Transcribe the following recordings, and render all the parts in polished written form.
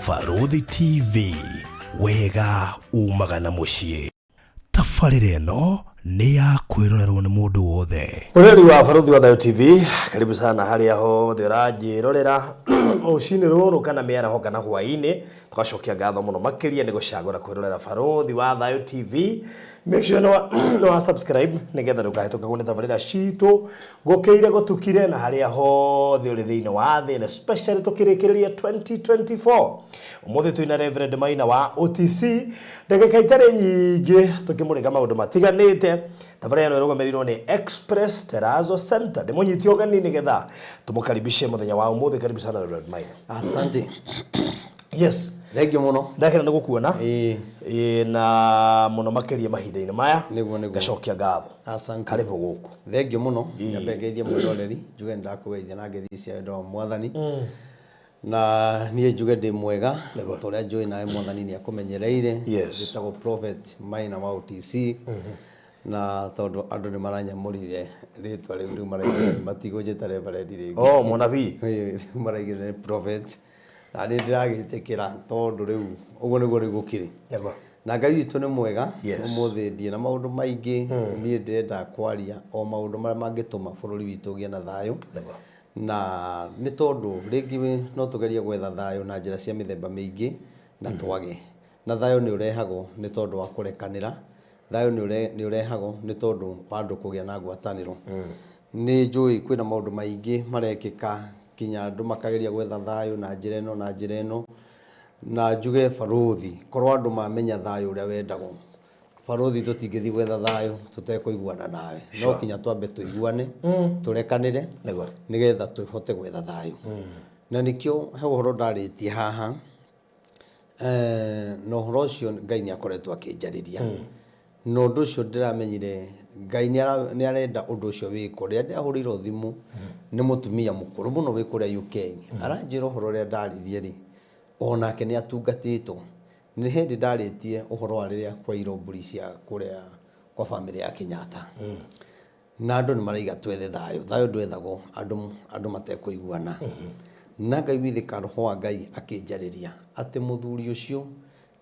Baruthi TV, wega umagana muciĩ. Tabarĩra ĩno nĩ ya kwĩrorerwo nĩ mũndũ wothe. Mũreri wa Baruthi wa Thayo TV, karibu sana harĩa hothe ũranjĩrorera rũcinĩ rũrũ kana mĩaraho kana hwaĩ-inĩ. Tũgacokia ngatho mũno makĩria nĩ gũcagũra kwĩrorera Baruthi wa Thayo TV. Make sure no subscribe nĩgetha ndũkahĩtũkagwo nĩ tabarĩra citũ gũkĩire gũtukire na harĩa hothe ũrĩ thĩinĩ wa thĩ, and especially tũkĩrĩkĩrĩria 2024. Ũmũthĩ twĩna Reverend Maina wa OTC, ndagĩka itarĩ nyingĩ tũkĩmũrĩka maũndũ matiganĩte. Tabarĩra ĩno ĩrũgamĩrĩirwo nĩ Express Terrazzo Center. Ndĩmũnyitie ũgeni nĩgetha tũmũkaribishe mũthenya wa ũmũthĩ. Karibu sana Reverend Maina. Asante. Yes. Thengio muno. Ndakena nĩ gũkuona. Na muno makĩria mahinda-inĩ maya. Nĩguo. Gacokia ngatho. Asante. Karibu gũkũ. Thengio muno. Nyambe ngeithie mwĩroreri. Njuge ndakũgeithia na ngeithi cia wendo wa Mwathani. Na niĩ njuge ndĩ mwega. Tũrĩa njũĩ nawe Mwathani nĩ akũmenyereire. Njĩtagwo Prophet Maina wa OTC. Na tondũ andũ nĩ maranyamũrire rĩtwa rĩu maraigire matigũnjĩta Reverend rĩngĩ. Mũnabii. Maraigire Prophet. Na nĩ ndĩragĩtĩkĩra tondũ rĩu ũguo nĩguo rĩgũkĩrĩ. Na Ngai witũ nĩ mwega. Ũmũthĩ ndiĩ na maũndũ maingĩ. Niĩ ndĩrenda kwaria o maũndũ marĩa mangĩtũma bũrũri witũ ũgĩe na thayũ. Na nĩ tondũ rĩngĩ no tũgerie gwetha thayũ na njĩra cia mĩthemba mĩingĩ na twage. Na thayũ nĩ ũrehagwo nĩ tondũ wa kũrekanĩra. Thayũ nĩ ũrehagwo nĩ tondũ wa andũ kũgĩa na ngwatanĩro. Nĩ njũĩ kwĩna maũndũ maingĩ marekĩka kinya andũ makageria gwetha thayũ na njĩra ĩno na njĩra ĩno. Na njuge Baruthi, korwo andũ mamenya thayũ ũrĩa wendagwo, Baruthi tũtingĩthiĩ gwetha thayũ tũtekũiguana nawe. No kinya twambe tũiguane, tũrekanĩre nĩgetha tũhote gwetha thayũ. Na nĩkĩo he ũhoro ndarĩtie haha, na ũhoro ũcio Ngai nĩ akoretwo akĩnjarĩria. Na ũndũ ũcio ndĩramenyire Ngai nĩ arenda ũndũ ũcio wĩkwo. Rĩrĩa ndahũrĩirwo thimũ nĩ mũtumia mũkũrũ mũno wĩ kũrĩa UK, aranjĩra ũhoro ũrĩa ndaririe rĩ, onake nĩ atungatĩtwo. Nĩ hĩndĩ ndarĩtie ũhoro wa rĩrĩa kwairwo mbũri cia kũrĩa kwa bamĩrĩ ya Kenyatta. Na andũ nĩ maraiga twethe thayũ. Thayũ ndwethagwo andũ matekũiguana. Na Ngai withĩka roho wa Ngai akĩnjarĩria atĩ mũthuri ũcio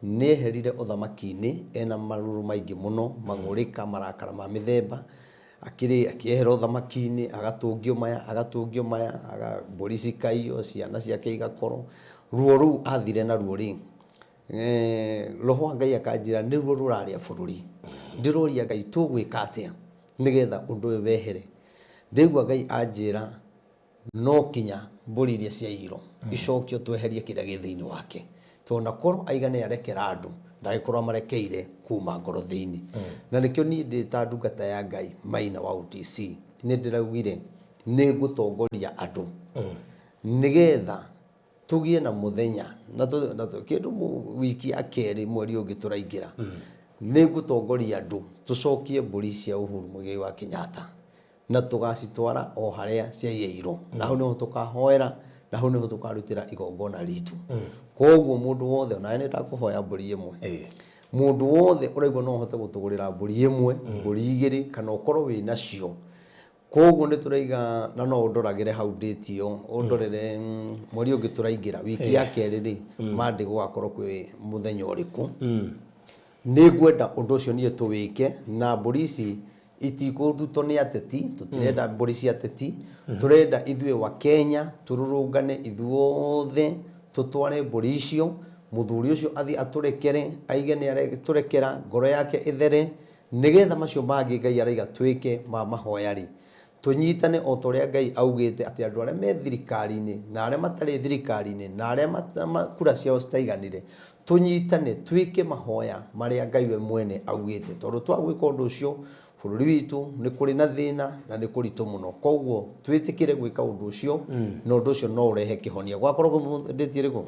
nĩ eherire ũthamaki-inĩ ena marũrũ maingĩ mũno, magũrĩka, marakara ma mĩthemba. Akĩehera ũthamaki-inĩ, agatũngio maya, mbũri cikaiywo, ciana ciake igakorwo. Ruo rũu athire na ruo rĩ, roho wa Ngai akanjĩra nĩ ruo rũrarĩa bũrũri. Ndĩroria Ngai tũgwĩka atĩa nĩgetha ũndũ ũyũ wehere. Ndaigua Ngai anjĩra no kinya mbũri iria ciaiyirwo icokio tweherie kĩrĩa gĩ thĩinĩ wake. Tondũ korwo aiga nĩ arekera andũ, ndagĩkorwo amarekeire kuma ngoro thĩinĩ. Na nĩkĩo niĩ ndĩ ta ndungata ya Ngai Maina wa OTC nĩ ndĩraugire nĩ ngũtongoria andũ nĩgetha tũgĩe na mũthenya na kĩndũ wiki ya kerĩ mweri ũngĩ tũraingĩra. Nĩ ngũtongoria andũ tũcokie mbũri cia Uhuru Muigai wa Kenyatta na tũgacitwara o harĩa ciaiyĩirwo. Na hau nĩho tũkahoera, na hau nĩho tũkarutĩra igongona ritũ. Koguo mũndũ wothe, na nĩ ndakũhoya mbũri ĩmwe, mũndũ wothe ũraigua no ahote gũtũgũrĩra mbũri ĩmwe, mbũri igĩrĩ, kana ũkorwo wĩ nacio. Koguo nĩ tũraiga na no ũndoragĩre hau date ĩyo, ũndorere mweri ũngĩ tũraingĩra wiki ya kerĩ rĩ, Monday gũgakorwo kwĩ mũthenya ũrĩkũ. Nĩ ngwenda ũndũ ũcio niĩ tũwĩke, na mbũri ici itikũrutwo nĩ ateti. Tũtirenda mbũri cia ateti, tũrenda ithuĩ wa Kenya tũrũrũngane ithuothe tutware mbũri icio. Mũthuri ũcio athi atũrekere, aige nĩ aretũrekera, ngoro yake ithere, nĩgetha macio mangĩ Ngai araiga twĩke ma mahoya rĩ, tũnyitane o ta ũrĩa Ngai augĩte atĩ andũ arĩa me thirikari-inĩ na arĩa matarĩ thirikari-inĩ na arĩa kura ciao citaiganire, tũnyitane twĩke mahoya marĩa Ngai we mwene augĩte. Tondũ twagwĩka ũndũ ũcio bũrũri witũ nĩ kũrĩ na thĩna na nĩ kũritũ mũno. Koguo twĩtĩkĩre gwĩka ũndũ ũcio, na ũndũ ũcio no ũrehe kĩhonia. Gwakorwo ndĩtie rĩkũ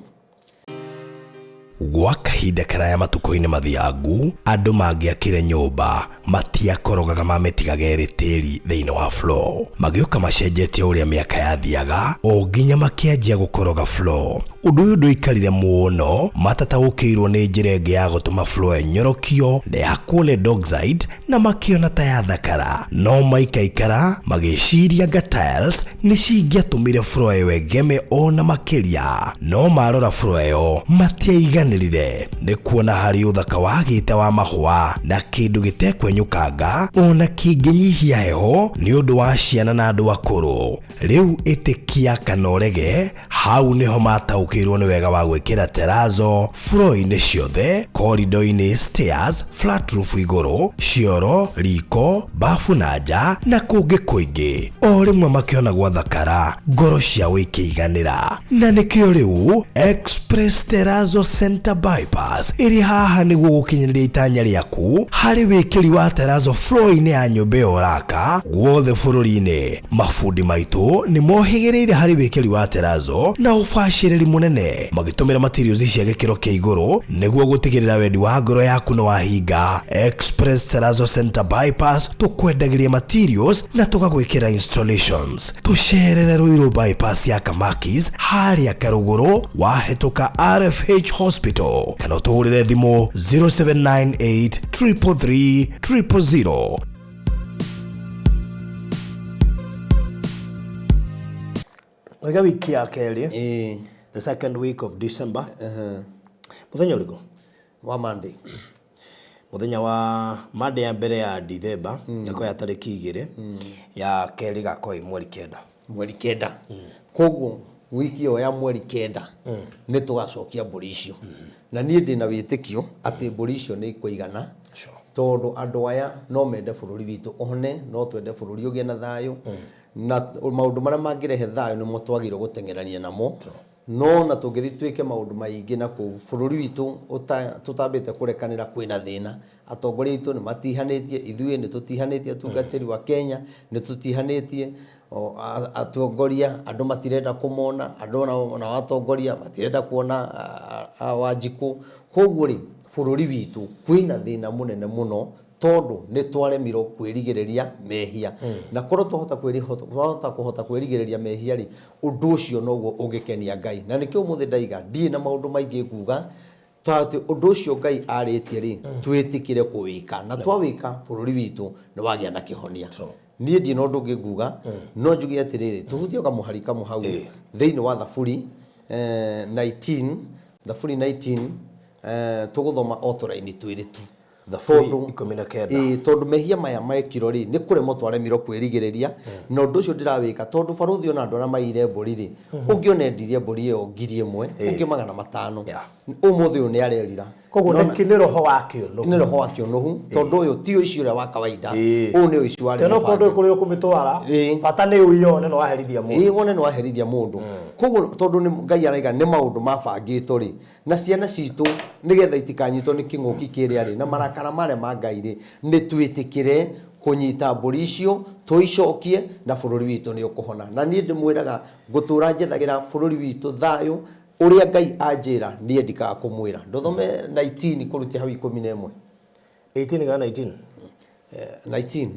gwa kahinda karaya matukũ-inĩ mathiangu, andũ mangĩakire nyũmba matiakorogaga mamĩtigaga ĩrĩ tĩri thĩinĩ wa floor. Magĩũka macenjetie ũrĩa mĩaka yathiaga, o nginya makĩanjia gũkoroga floor. undu uyu nduikarire muno matataũkĩirwo nĩ njĩra ĩngĩ ya gũtũma flow nyorokio na ya kũle Dockside na makiona ta ya thakara, no maikaikara magĩciria anga tiles nĩ cingĩatũmire flow ĩyo ĩgeme ona makĩria, no marora flow ĩyo matiaiganĩrire nĩ kuona harĩ ũthaka wagĩte wa mahũa na kĩndũ gĩtekwenyũkanga ona kĩngĩnyihia heho nĩ ũndũ wa ciana na andũ akũrũ. Rĩu ĩtĩkia kana ũrege, hau nĩho mataũkĩirwo nĩ wega wa gwĩkĩra terrazzo floor-inĩ ciothe, corridor-inĩ, stairs, flat roof igũrũ, cioro, riko, bafu na nja na kũngĩ kũingĩ. O rĩmwe makĩona gwathakara, ngoro ciao ikĩiganĩra, na nĩkĩo rĩu Express Terrazzo Center Bypass ĩrĩ haha nĩguo gũkinyĩrĩria itanya rĩaku harĩ wĩkĩri wa terrazzo floor-inĩ ya nyũmba ĩyo ũraka guothe bũrũri-inĩ. Mafundi maitũ nĩ mohĩgĩrĩire harĩ wĩkĩri wa terrazzo na ũbacĩrĩri mũnene, magĩtũmĩra materials cia gĩkĩro kĩa igũrũ nĩguo gũtigĩrĩra wendi wa ngoro yaku nĩ wahinga. Express Terrazzo Center Bypass tũkwendagĩria materials na tũgagwĩkĩra installations. Tũcerere Ruiru bypass ya Kamakis harĩa Karũgũrũ wahĩtũka RFH Hospital, kana ũtũhũrĩre thimũ 0798 333 000. Wega wiki ya keri, the second week of December. Muthenya ũrĩkũ? Wa Monday. Muthenya wa Monday ya mbere ya December, yakoya tarĩki 2 ya keri gakoĩ mweri 9. Koguo wiki ĩyo ya mweri 9 nĩ tũgacokia mbũri icio. Na niĩ ndĩna wĩtĩkio atĩ mbũri icio nĩ ikũigana. Tondũ andũ aya no mende bũrũri witũ one, no twende bũrũri ũgĩe na thayũ. Na maũndũ marĩa mangĩrehe thayũ nĩmo twagĩrĩirwo gũteng'erania namo. No na tũngĩthiĩ twĩke maũndũ maingĩ na kũu bũrũri witũ tũtambĩte kũrekanĩra kwĩna thĩna. Atongoria aitũ nĩ matihanĩtie, ithuĩ nĩ tũtihanĩtie, atungatĩri wa Kenya nĩ tũtihanĩtie, atongoria andũ matirenda kũmona, andũ na atongoria matirenda kuona Wanjikũ. Koguo rĩ bũrũri witũ kwĩna thĩna mũnene mũno tondũ nĩ twaremirwo kwĩrigĩrĩria mehia. Na korwo twahota kwĩrigĩrĩria mehia rĩ, ũndũ ũcio noguo ũngĩkenia Ngai. Na nĩkĩo ũmũthĩ ndaiga ndirĩ na maũndũ maingĩ nguga, tondũ ũndũ ũcio Ngai arĩtie rĩ twĩtĩkĩre kũwĩka, na twawĩka bũrũri witũ nĩ wagĩa na kĩhonia. Niĩ ndirĩ na ũndũ ũngĩ nguga, no njuge atĩrĩrĩ, tũhutie kamũhari kamwe hau thĩinĩ wa Thaburi 19 tũgũthoma outline twĩrĩ tu. Tondũ mehia maya mekirwo rĩ nĩ kũremwo twaremirwo kwĩrigĩrĩria, na ũndũ ũcio ndĩrawĩka tondũ barũthi ona andũ arĩa maire mbũri rĩ, ũngĩ onendirie mbũri ĩyo 1,000, ũngĩ 500. Ũmũthĩ ũyũ nĩ arerira. Koguo nĩ roho wa kĩũnũhu. Nĩ roho wa kĩũnũhu tondũ ũyũ ti ũici ũrĩa wa kawaida. Ũyũ nĩ ũici wa rĩmwe. Teno kũndũ ũkũmĩtwara bata nĩ ũione nĩ waherithia mũndũ. Wone nĩ waherithia mũndũ. Koguo tondũ Ngai araiga nĩ maũndũ mabangĩtwo rĩ, na ciana citũ nĩgetha itikanyitwo nĩ kĩng'ũki kĩrĩa rĩ na marakara marĩa ma Ngai rĩ, nĩ twĩtĩkĩre kũnyita mbũri icio tũicokie na bũrũri witũ nĩ ũkũhona. Na niĩ ndĩmwĩraga ngũtũra njethagĩra bũrũri witũ thayũ ũrĩa Ngai anjĩra niĩ ndikaga kũmwĩra. Ndũthome 19 kũrutia hau 11. 18 kana 19? 19.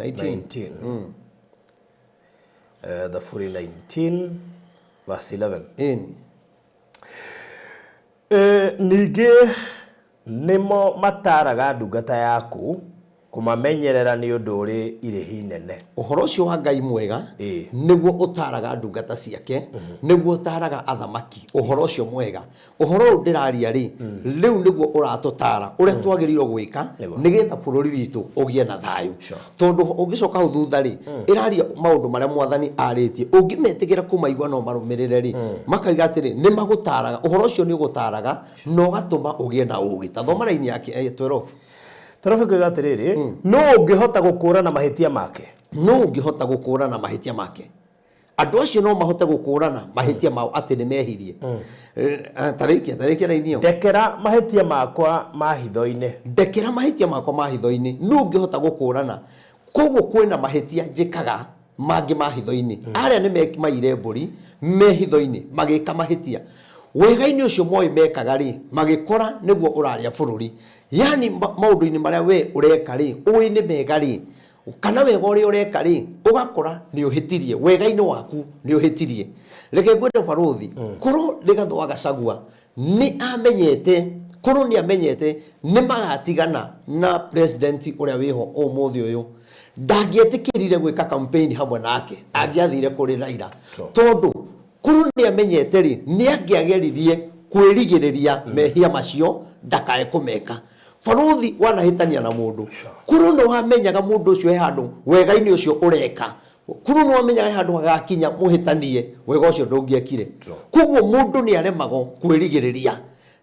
Thaburi 19 verse 11. Ningĩ nĩmo mataraga ndungata yaku kũmamenyerera nĩ ũndũ ũrĩ irĩhi nene. Ũhoro ũcio wa Ngai mwega nĩguo ũtaraga ndungata ciake, nĩguo ũtaraga athamaki. Ũhoro ũcio mwega, ũhoro ũyũ ndĩraria rĩ, rĩu nĩguo ũratũtara ũrĩa twagĩrĩirwo gwĩka nĩgetha bũrũri witũ ũgĩe na thayũ. Tondũ ũngĩcoka hau thutha rĩ, ĩraria maũndũ marĩa Mwathani arĩtie, ũngĩmetĩkĩra kũmaigua no marũmĩrĩre rĩ, makaiga atĩrĩ nĩ magũtaraga. Ũhoro ũcio nĩ ũgũtaraga na ũgatũma ũgĩe na ũũgĩ. Ta thoma raini yake 12. Tarafiki gatiriri no ũngĩhota gũkũrana mahĩtia make. No ũngĩhota gũkũrana mahĩtia make. Andũ acio no mahote gũkũrana mahĩtia mao atĩ nĩ mehirie. Tarĩkia raini ĩyo. Ndekera mahĩtia makwa ma hitho-inĩ. Ndekera mahĩtia makwa ma hitho-inĩ. No ũngĩhota gũkũrana. Koguo kwĩna mahĩtia njĩkaga mangĩ ma hitho-inĩ. Arĩa nĩ maire mbũri me hitho-inĩ magĩka mahĩtia. Wega-inĩ ũcio moĩ mekaga rĩ magĩkora nĩguo ũrarĩa bũrũri. Yani maũndũ-inĩ marĩa we ũreka rĩ, ũĩ nĩ mega rĩ, kana wega ũrĩa ũreka rĩ ũgakora nĩ ũhĩtirie wega-inĩ waku nĩ ũhĩtirie reke ngwĩre barothi korwo Rigathĩ wa Gachagua nĩ amenyete korwo nĩ amenyete nĩ magatigana na president ũrĩa wĩho ũmũthĩ ũyũ ndangĩetĩkĩrire gwĩka campaign hamwe nake angĩathire kũrĩ Raila tondũ korwo nĩ amenyete rĩ nĩ angĩageririe kwĩrigĩrĩria mehia macio ndakae kũmeka barothi wanahĩtania na mũndũ korwo nĩ wamenyaga mũndũ ũcio he handũ wega-inĩ ũcio ũreka korwo nĩ wamenyaga he handũ hagakinya mũhĩtanie wega ũcio ndũngĩekire koguo mũndũ nĩ aremagwo kwĩrigĩrĩria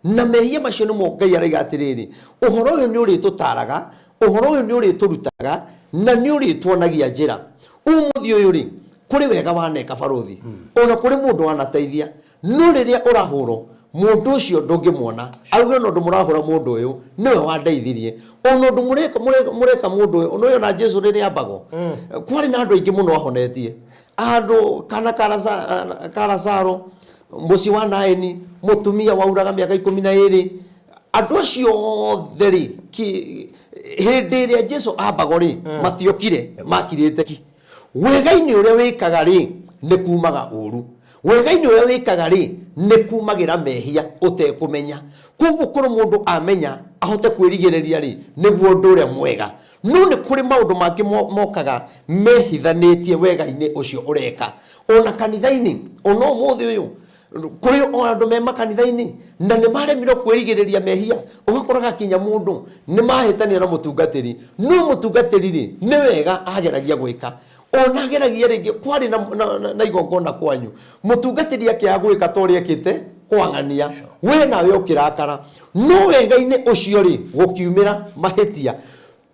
na mehia macio nĩmo Ngai araiga atĩrĩrĩ ũhoro ũyũ nĩ ũrĩtũtaraga ũhoro ũyũ nĩ ũrĩtũrutaga na nĩ ũrĩtuonagia njĩra ũmũthĩ ũyũ rĩ kũrĩ wega waneka barothi ona kũrĩ mũndũ wanateithia no rĩrĩa ũrahũrwo mũndũ ũcio ndũngĩmuona auge no ndũmũrahũra mũndũ ũyũ nĩwe wandeithirie ona ndũ mũreka mũndũ ũyũ ona na Jesu rĩrĩa ambagwo kwarĩ na andũ aingĩ mũno ahonetie andũ kana Karacaro mũci wa Naini mũtumia wauraga mĩaka 12 andũ acio othe rĩ hĩndĩ ĩrĩa Jesu ambagwo rĩ matiokire makirĩte ki wega-inĩ ũrĩa wĩkaga rĩ nĩ kumaga ũru wega-inĩ ũrĩa wĩkaga rĩ nĩ kumagĩra mehia ũtekũmenya koguo korwo mũndũ amenya ahote kwĩrigĩrĩria rĩ nĩguo ũndũ ũrĩa mwega no nĩ kũrĩ maũndũ mangĩ mokaga mehithanĩtie wega-inĩ ũcio ũreka ona kanitha-inĩ ona ũmũthĩ ũyũ kũrĩ andũ me makanitha-inĩ na nĩ maremirwo kwĩrigĩrĩria mehia ũgakora gakinya mũndũ nĩ mahĩtania na mũtungatĩri no mũtungatĩri rĩ nĩ wega ageragia gwĩka ona ageragia rĩngĩ kwarĩ na igongona kwanyu mũtungatĩri akĩaga gwĩka ta ũrĩa ekĩte kwang'ania we nawe ũkĩrakara no wega-inĩ ũcio rĩ gũkiumĩra mahĩtia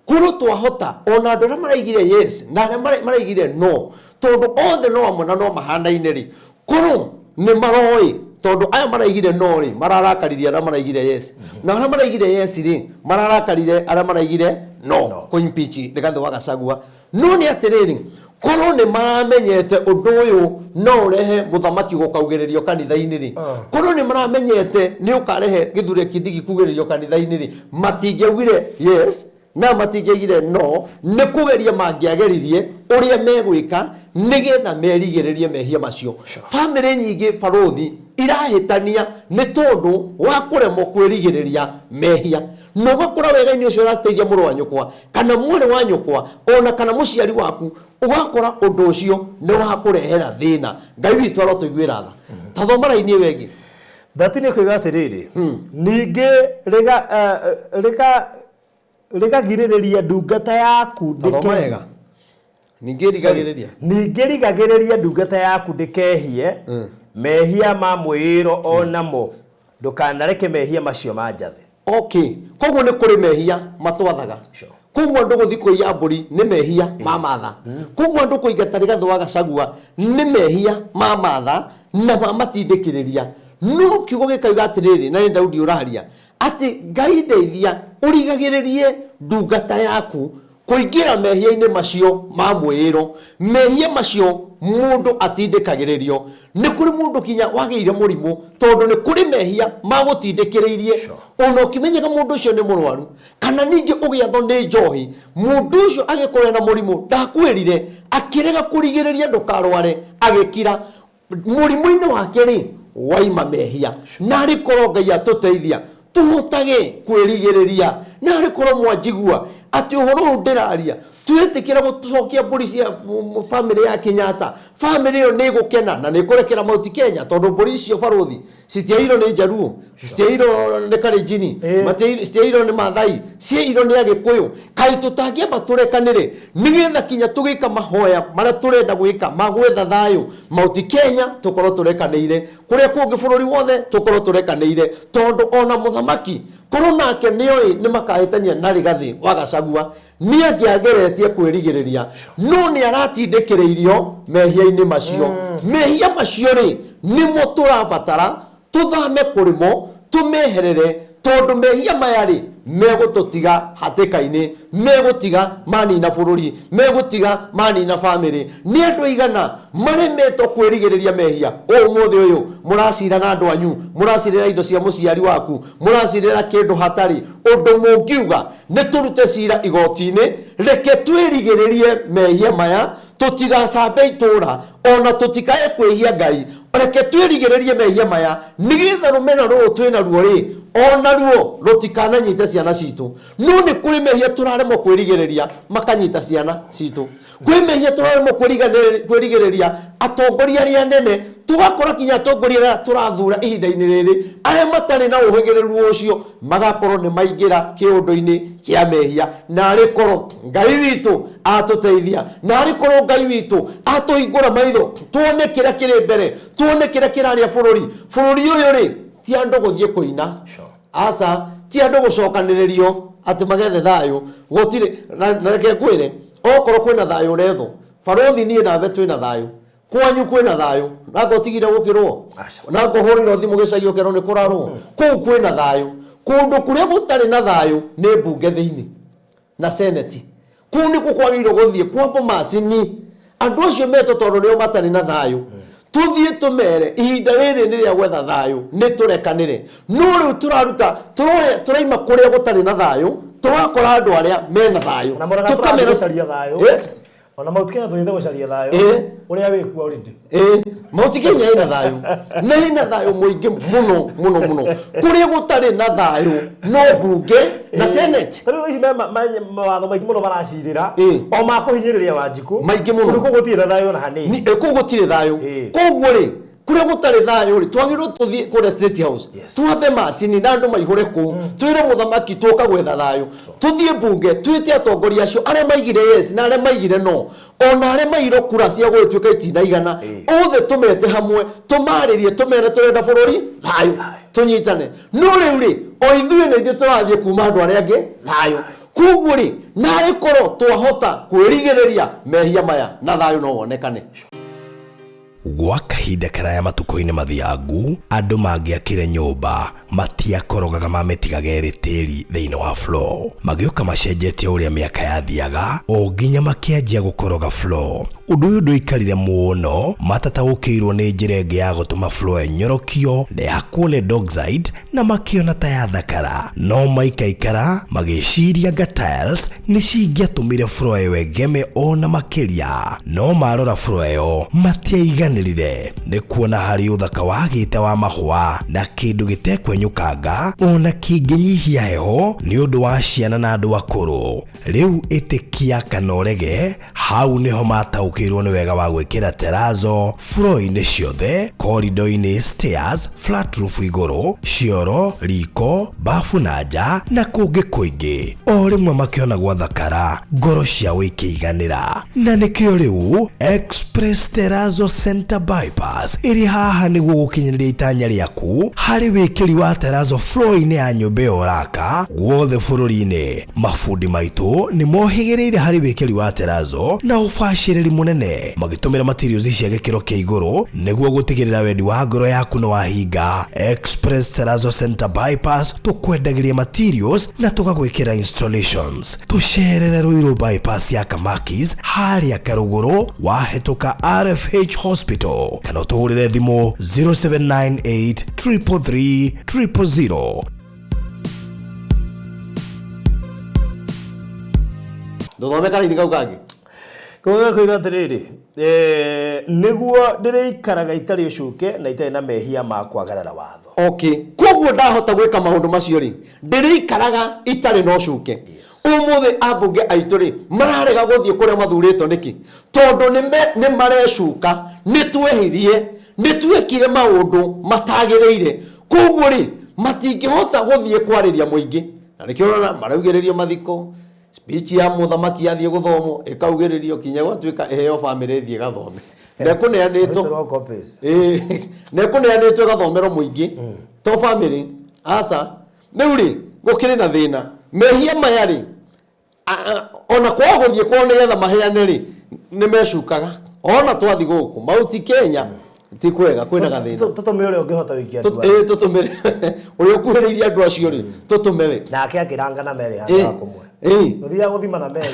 korwo twahota ona andũ arĩa maraigire yes na arĩa maraigire no tondũ othe no amwe na no mahanaine rĩ korwo nĩ maroĩ tondũ aya maraigire no rĩ mararakaririe arĩa maraigire yes na arĩa maraigire yes rĩ mararakarire arĩa maraigire no impeach Rigathĩ wa Gachagua no nĩ atĩrĩrĩ korwo nĩ maramenyete ũndũ ũyũ no ũrehe mũthamaki gũkaugĩrĩrio kanitha-inĩ rĩ korwo nĩ maramenyete nĩ ũkarehe Gĩthure Kindiki kugĩrĩrio kanitha-inĩ rĩ matingĩaugire yes na matingĩaugire no nĩ kũgeria mangĩageririe ũrĩa megwĩka nĩgetha merigĩrĩrie mehia macio famĩlĩ nyingĩ barothi irahĩtania nĩ tondũ wa kũremwo kwĩrigĩrĩria mehia no gũkora wega-inĩ ũcio ũrateithia mũrũ wa nyũkwa kana mwĩrĩ wa nyũkwa ona kana mũciari waku ũgakora ũndũ ũcio nĩ wa kũrehera thĩna Ngai witũ arotũiguĩra tha ta thoma raini wengĩ thatini kuiga atĩrĩrĩ ningĩ rigagirĩrĩria ndungata yaku ningĩ rigagĩrĩria ndungata yaku ndĩkehie mehia ma mwĩĩro onamo ndũkanareke mehia macio manjathĩ koguo nĩ kũrĩ mehia matwathaga koguo andũ gũthiĩ kwĩya mbũri nĩ mehia ma matha koguo andũ kũingata Rigathĩ wa Gachagua nĩ mehia ma matha na matindĩkĩrĩria no kiugo gĩkauga atĩrĩrĩ na nĩ Daudi ũraria atĩ Ngai ndeithia ũrigagĩrĩrie ndungata yaku kũingĩra mehia-inĩ macio ma mwĩĩro mehia macio mũndũ atindĩkagĩrĩrio nĩ kũrĩ mũndũ kinya wagĩire mũrimũ tondũ nĩ kũrĩ mehia magũtindĩkĩrĩirie ona ũkĩmenyaga mũndũ ũcio nĩ mũrwaru kana ningĩ ũgĩathwo nĩ njohi mũndũ ũcio agĩkorwo na mũrimũ ndakwĩrire akĩrega kũrigĩrĩria ndũkarware agĩkira mũrimũ-inĩ wake rĩ waima mehia na arĩ korwo Ngai atũteithia tũhotage kwĩrigĩrĩria na arĩ korwo mwanjigua atĩ ũhoro ũyũ ndĩraria twĩtĩkĩra gũcokia mbũri cia famĩlĩ ya Kenyatta famĩlĩ ĩyo nĩ gũkena na nĩ kũrekera Mount Kenya tondũ mbũri icio barothi citiairwo nĩ Jaruo citiairwo nĩ Kalenjin citiairwo nĩ Maathai ciairwo nĩ Agĩkũyũ kaĩ tũtangĩamba tũrekanĩre nĩgetha kinya tũgĩka mahoya marĩa tũrenda gwĩka ma gwetha thayũ Mount Kenya tũkorwo tũrekanĩire kũrĩa kũngĩ bũrũri wothe tũkorwo tũrekanĩire tondũ ona mũthamaki korwo nake nĩoĩ nĩ makahĩtania na Rigathĩ wa Gachagua nĩ angĩageretie kwĩrigĩrĩria no nĩ aratindĩkĩrĩirio mehia-inĩ macio mehia macio rĩ nĩmo tũrabatara tũthame kũrĩ mo tũmeherere tondũ mehia maya rĩ megũtũtiga hatĩka-inĩ, megũtiga mani na bũrũri, megũtiga mani na family. Nĩ andũ aigana maremetwo kwĩrigĩrĩria mehia ũmũthĩ ũyũ mũracira na andũ anyu, mũracirĩra indo cia mũciari waku, mũracirĩra kĩndũ hatarĩ ũndũ mũngiuga nĩ tũrute cira igoti-inĩ. Reke twĩrigĩrĩrie mehia maya, tũtigacambe itũra ona tũtikae kwĩhia Ngai. Reke twĩrigĩrĩrie mehia maya nĩgetha rũmena rũrũ twĩna ruo rĩ ona ruo rũtikananyite ciana citũ. No nĩ kũrĩ mehia tũraremwo kwĩrigĩrĩria makanyita ciana citũ. Kwĩ mehia tũraremwo kwĩrigĩrĩria atongoria arĩa anene, tugakora kinya atongoria arĩa tũrathura ihinda-inĩ rĩrĩ arĩa matarĩ na ũhĩgĩrĩru ũcio magakorwo nĩ maingĩra kĩũndũ-inĩ kĩa mehia. Narĩ korwo Ngai witũ atũteithia, narĩ korwo Ngai witũ atũhingũra maitho tuone kĩrĩa kĩrĩ mbere, tuone kĩrĩa kĩrarĩa bũrũri ũyũ rĩ ti andũ gũthiĩ kũina, aca ti andũ gũcokanĩrĩrio atĩ magethe thayũ. Gũtirĩ na reke ngwĩre okorwo kwĩna thayũ ũrethwo, barothi niĩ nawe twĩna thayũ, kwanyu kwĩna thayũ, nanga ũtigire gũkĩrwo, nanga ũhũrĩrwo thimũ gĩcagi ũkerwo nĩ kũrarwo. Kũu kwĩna thayũ. Kũndũ kũrĩa gũtarĩ na thayũ nĩ mbunge thĩinĩ na seneti. Kũu nĩ kwagĩrĩirwo gũthiĩ kwambo macini. Andũ acio metwo tondũ nĩo matarĩ na thayũ, tuthiĩ tũmere ihinda rĩrĩ nĩ rĩa gwetha thayũ, nĩ tũrekanĩre. No rĩu tũraruta tũraima kũrĩa gũtarĩ na thayũ, tũrakora andũ arĩa mena thayũ tũkamera gũcaria thayũ. Ona Mount Kenya tũnyithe gũcaria thayũ ũrĩa wĩkuo already. Mount Kenya ĩna thayũ na ĩna thayũ mũingĩ mũno mũno mũno. Kũrĩa gũtarĩ na thayũ no mbunge na senate. Tarĩu ici mawatho maingĩ mũno maracirĩra o makũhinyĩrĩria Wanjikũ maingĩ mũno. Kũu gũtirĩ thayũ na hanini. Kũu gũtirĩ thayũ. Koguo rĩ kũrĩa gũtarĩ thayũ rĩ twagĩrĩirwo tũthiĩ kũrĩa State House twambe macini na andũ maihũre kũu, twĩre mũthamaki tũka gwetha thayũ, tũthiĩ mbunge twĩte atongoria acio arĩa maigire yes na arĩa maigire no, ona arĩa maigire kura cia gũtuĩka itinaigana, othe tũmete hamwe tũmarĩrie tũmere tũrenda bũrũri thayũ, tũnyitane. No rĩu rĩ o ithuĩ nĩ ithuĩ tũrathiĩ kuma andũ arĩa angĩ thayũ. Koguo rĩ narĩ korwo twahota kwĩrigĩrĩria mehia maya na thayũ no wonekane. Gwa kahinda karaya matuko-inĩ mathiangu andũ mangĩakire nyũmba matiakorogaga mametigage tĩri thĩinĩ wa floor, magĩũka macenjetie ũrĩa mĩaka yathiaga o nginya makĩanjia gũkoroga floor. Ũndũ ũyũ ndũikarire mũno, matataũkĩirwo nĩ njĩra ĩngĩ ya gũtũma floor ĩnyorokio na yakwo Dockside na makĩona ta yathakara, no maikaikara magĩciria anga tiles nĩ cingĩatũmire floor ĩyo ĩgeme ona makĩria. No marora floor ĩyo matiaiganĩrire, nĩ kuona harĩ ũthaka wagĩte wa mahũa na kĩndũ gĩtekwenyũkanga ona kĩngĩnyihia heho nĩ ũndũ wa ciana na andũ akũrũ. Rĩu ĩtĩkia kana ũrege, hau nĩho mataũkĩirwo nĩ wega wa gwĩkĩra terrazzo floor-inĩ ciothe, corridor-inĩ, stairs, flat roof igũrũ, cioro, riko, bafu na nja na kũngĩ kũingĩ. O rĩmwe makĩona gwathakara, ngoro ciao ikĩiganĩra, na nĩkĩo rĩu Express Terrazzo Center Bypass ĩrĩ haha nĩguo gũkinyĩrĩria itanya rĩaku harĩ wĩkĩri wa terrazzo floor-inĩ ya nyũmba ĩyo ũraka guothe bũrũri-inĩ. Mabundi maitũ nĩ mohĩgĩrĩire harĩ wĩkĩri wa terrazzo na ũbacĩrĩri mũnene, magĩtũmĩra materials cia gĩkĩro kĩa igũrũ nĩguo gũtigĩrĩra wendi wa ngoro yaku nĩ wahinga. Express Terrazzo Center Bypass tũkwendagĩria materials na tũgagwĩkĩra installations. Tũcerere Ruiru bypass ya Kamakis harĩa Karũgũrũ wahĩtũka RFH Hospital, kana ũtũhũrĩre thimũ 0798 333 000. Ndũthome kanini kau kangĩ Kũgega kũiga atĩrĩrĩ, nĩguo ndĩrĩikaraga itarĩ ũcuke na itarĩ na mehia ma kwagarara watho. Okay, koguo ndahota gwĩka maũndũ macio rĩ ndĩrĩikaraga itarĩ na ũcuke. Ũmũthĩ ambunge aitũ rĩ mararega gũthiĩ kũrĩa mathurĩtwo nĩkĩ? Tondũ nĩ marecuka, nĩ twehirie, nĩ twekire maũndũ matagĩrĩire. Koguo rĩ matingĩhota gũthiĩ kwarĩria mũingĩ, na nĩkĩo ũrona maraugĩrĩrio mathiko, speech ya mũthamaki yathiĩ gũthomwo ĩkaugĩrĩrio kinya gwatuĩka ĩheo family ĩthiĩ gathome. Nekũneanĩtwo gathomerwo mũingĩ to family aca. Rĩu rĩ gũkĩrĩ na thĩna, mehia maya rĩ ona kwaga gũthiĩ kwao nĩgetha maheane rĩ nĩ mecukaga. Ona twathi gũkũ Mount Kenya ti kwega kwina gathina tutume uri ungihota wikia tu tutume uri ukuhiriria andu acio ri tutume we nake akiranga na meri hanga kumwe uthia guthima na meri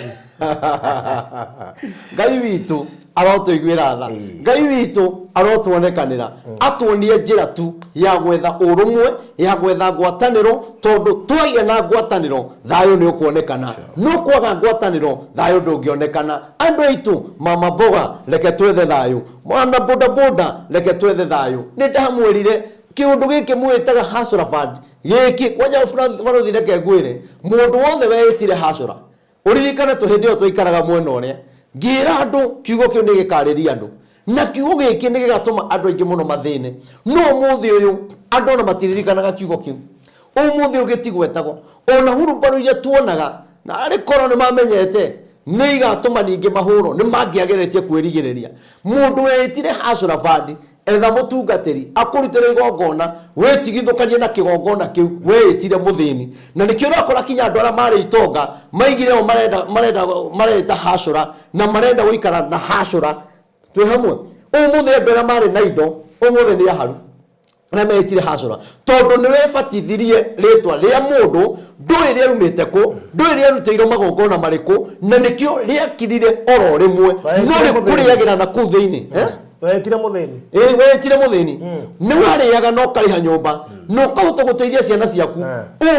Ngai witu arotuiguira tha Ngai witu arotuonekanira atuonie njira tu ya gwetha urumwe ya gwetha ngwataniro tondu twagia na ngwataniro thayo ni ukuonekana no kwaga ngwataniro thayo ndungionekana andu aitu mama boga reke twethe thayo mwana boda boda reke twethe thayo ni ndamwirire kiundu giki mwitaga hasura fund giki kwanja barothi reke ngwire mundu wothe weitire hasura uririkana tuhindio tuikaraga mwena uria ngira andu kiugo kiu ni gikariria andu na kiugo giki ni gigatuma andu aingi muno mathine no muthi uyu andu na matiririkanaga kiugo kiu umuthi ugitigwetagwo ona hurumbaru iria tuonaga na ari koro ni mamenyete ni igatuma ningi mahuro ni mangiageretie kwirigiriria mundu weitire hasura fund etha mutungatiri akurutire igongona wetigithukanie na kigongona kiu weitire muthini na nikio urakora kinya andu ara mari itonga maigire o marenda hasura na marenda guikara na hasura twi hamwe umuthe andu ara mari na indo umuthe ni aharu na meitire hasura tondu ni webatithirie ritwa ria mundu ndui ria rumite ku ndui ria rutire magongona mariku na nikio riakirire oro rimwe no ni kuriagira na ku thiini wetire muthini wetire muthini ni wariaga no kariha nyumba no kahota guteithia ciana ciaku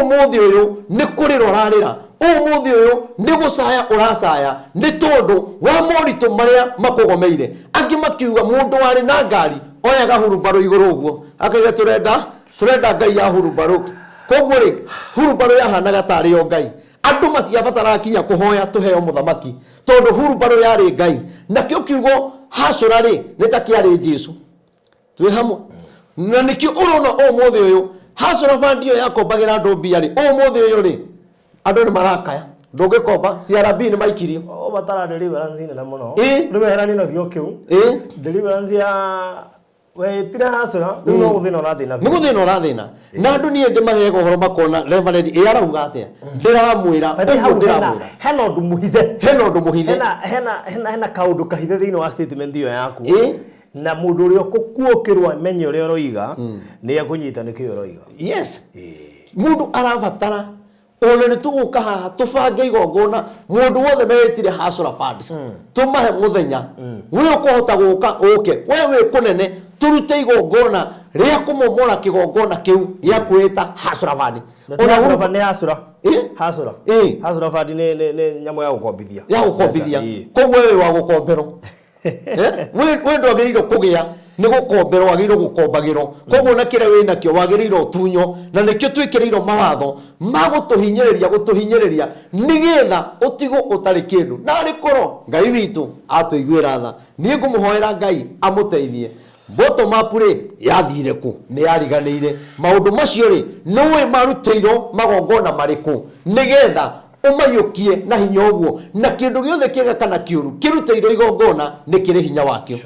umuthi uyu ni kurira rarira umuthi uyu ni gucaya uracaya ni tondu wa moritu maria makugomeire angi makiuga mundu wari na ngari oyaga hurumbaru iguru uguo akaiga turenda ngai ya hurumbaru koguo ri hurumbaru yahanaga tari yo ngai andu matiabatara kinya kuhoya tuheo muthamaki tondu hurumbaru yari ngai na kio kiugo hasura ri nitakiari Jesu twi hamwe na nikio urona umuthi uyu hasura fund iyo yakombagira andu mbia ri umuthi uyu ri andu ni marakaya ndungikomba CRB ni maikirio batara deliverance ni na muno ni meherani na kio kiu deliverance ya wetire hasura no guthina urathina ni guthina urathina na andu nie ndimahego horo makona reverend arauga atia ndiramwira hena undu muhithe hena kaundu kahithe thiini wa statement iyo yaku na mundu uria kukuokirwa menye uria uroiga ni akunyita ni kio uroiga yes mundu arabatara ona ni tuguka haha tubange igongona mundu wothe meretire hasura funds tumahe muthenya we ukuhota guka uke we kunene turute igongona ria kumomora kigongona kiu ya kwita hasura fund ona hasura ni hasura fund ni nyamo ya gukombithia koguo we wa gukombero we ndwagiriro kugia ni gukomberwo wagiriro gukombagiro koguo na kire wina kio wagiriro tunyo na nikio twikiriro mawatho gutuhinyiriria nigetha utigo utari kindu na ari koro ngai witu atuiguira tha nie ngumuhoera ngai amuteithie bottom up ri yathire ku ni yariganire maundu macio ri nowe marutiro magongona mariku nigetha umayukie na hinya uguo na kindu giothe kiega kana kiuru kiruteiro igongona ni kiri hinya wakio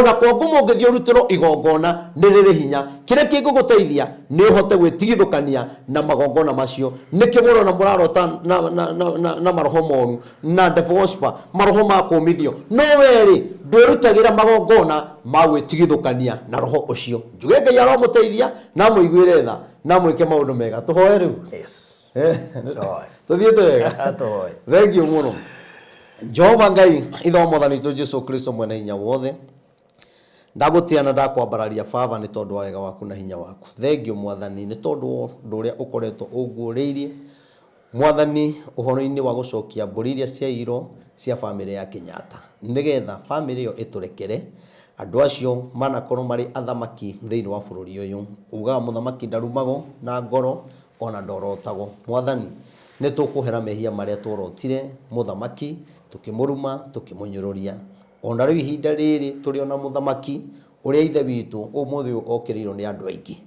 ona kwa ngumo ngithio rutiro igongona ni riri hinya kire kinguguteithia ni uhote gwitigithukania na magongona macio ni kimuro na murarota na maroho moru na devospa maroho ma kumithio no weri ndwirutagira magongona ma gwitigithukania na roho ucio njuge ngai aromuteithia na muiguire tha na mwike maundu mega tuhoe riu tuthiete wega thank you muno Jehova Ngai ithomothani tu Jesu Kristo mwene hinya wothe ndagutiana ndakwambararia baba ni tondu wa wega waku na hinya waku thank you mwathani ni tondu nduria ukoretwo uguuriirie mwathani uhoro-ini wa gucokia mburi iria ciairo cia family ya Kenyatta nigetha family iyo iturekere andu acio manakorwo mari athamaki thiini wa bururi uyu uga muthamaki ndarumago na ngoro ona ndorotago mwathani ni tukuhera mehia maria tworotire muthamaki tukimuruma tukimunyururia ona riu ihinda riri turi ona muthamaki uria ithe witu umuthi okiriro ni andu aingi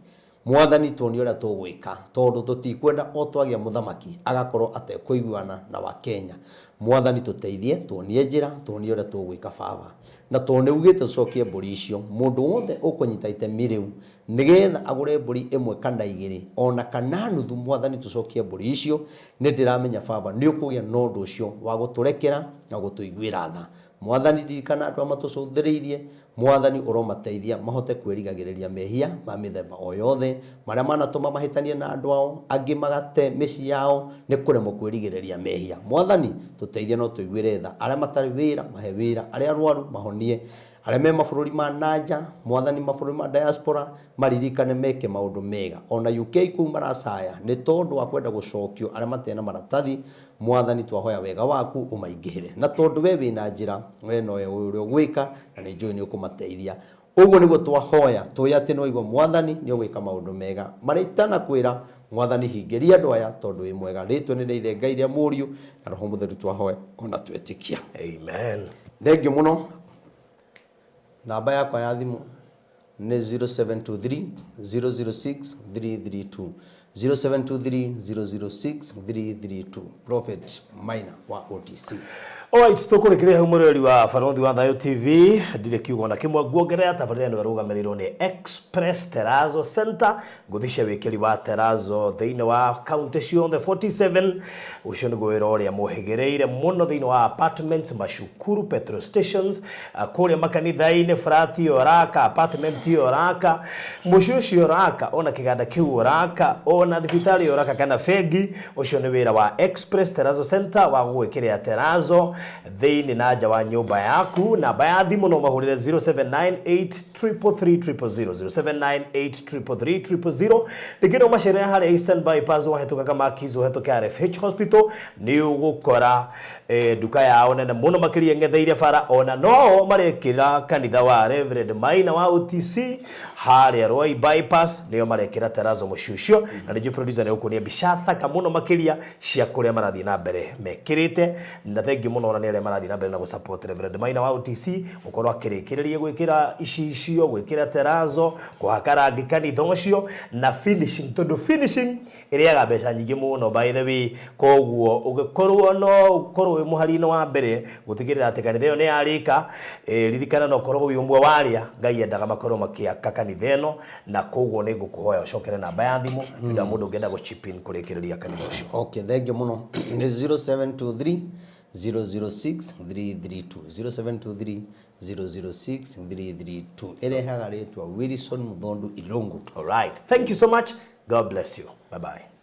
mwathani tuoni uria tugwika tondu tutikwenda o twagia muthamaki agakorwo atekuiguana na wa Kenya mwathani tuteithie tuonie njira tuonie uria tugwika baba na tuone ugite tucokie mburi icio mundu wothe ukunyita itemi riu nigetha agure mburi imwe kana igiri ona kana nuthu mwathani tucokie mburi icio ni ndiramenya baba ni ukugia no ndu ucio wa guturekera na gutuiguira tha mwathani dirikana andu amatucunthiriirie mwathani uromateithia mahote kwirigagiriria mehia ma mithemba o yothe maria manatuma mahitanie na andu ao angi magate mici yao ni kuremwo kwirigiriria mehia mwathani tuteithie no tuiguire tha aria matari wira mahe wira aria arwaru mahonie aria me mabũrũri ma nanja mwathani mabũrũri ma diaspora maririkane meke maundu mega ona UK kuu maracaya ni tondu wa kwenda gucokio aria matena maratathi mwathani twahoya wega waku umaingihire na tondu we wina njira we no uria gwika na ni njui ni ukumateithia uguo niguo twahoya tuya ati no igwa mwathani ni ugwika maundu mega maritana kwira mwathani hingiria andu aya tondu wi mwega ritwe ni reithe ngai ria muriu na roho mutheru twahoya ona twetikia amen thengiũ muno namba yakwa ya thimu ni 0723 006 332 0723 006 332 Prophet Maina wa OTC. Alright, tukurekerea humureri wa Barathi wa Thayo TV ndire kiugo na kimwe guongerea tabarĩra nĩ rugamirĩrwo ni Express Terazo Center guthicia wikiri wa Terazo thĩinĩ wa county ciothe 47 ucio nĩ gwĩra ũrĩa muhigereire muno thĩinĩ wa apartments mashukuru petrol stations kũrĩa makanitha-inĩ flat yoraka apartment yoraka mucio ũcio yoraka ona kiganda kiu yoraka ona thibitari yoraka kana fegi ucio nĩ wĩra wa Express Terazo Center wa gwĩkĩra Terazo thĩinĩ na nja wa nyũmba yaku namba ya thimũ no mahũrĩre 0798333000 0798333000 ndikĩro macere harĩa Eastern Bypass wahĩtũkaga Makizo hĩtũka RFH Hospital nĩ ũgũkora duka yao nene mũno makĩria ng'etheire bara ona no marekĩra kanitha wa Reverend Maina wa OTC harĩa Roi Bypass nĩo marekĩra Terazo mũciũcio na nĩjũ producer nĩ ũkuonia mbica thaka mũno makĩria cia kũrĩa marathiĩ na mbere mekĩrĩte na thengiũ mũno ona nĩ arĩa marathiĩ na mbere na gũsupport Reverend Maina wa OTC gũkorwo akĩrĩkĩrĩria gwĩkĩra icicio gwĩkĩra Terazo kũhaka rangi kanitha ũcio na finishing tondu finishing ĩrĩaga mbeca nyingĩ mũno by the way koguo ũgĩkorwo no ũkorwo muhari-inĩ wa mbere gutigirira ati kanitha ĩyo nĩ yarĩka ririkana no korwo wĩ ũmwe warĩa ngai endaga makorwo makĩaka kanitha ĩno na koguo nĩ ngũkũhoya ũcokere namba ya thimũ nĩũndũ mũndũ ũngĩenda gũ-chip in kũrĩkĩrĩria kanitha ũcio. Okay, thank you mũno nĩ 0723 006 332 0723 006 332 irehaga rĩtwa Wilson Muthondu Ilungu. All right, thank you so much, God bless you, bye bye.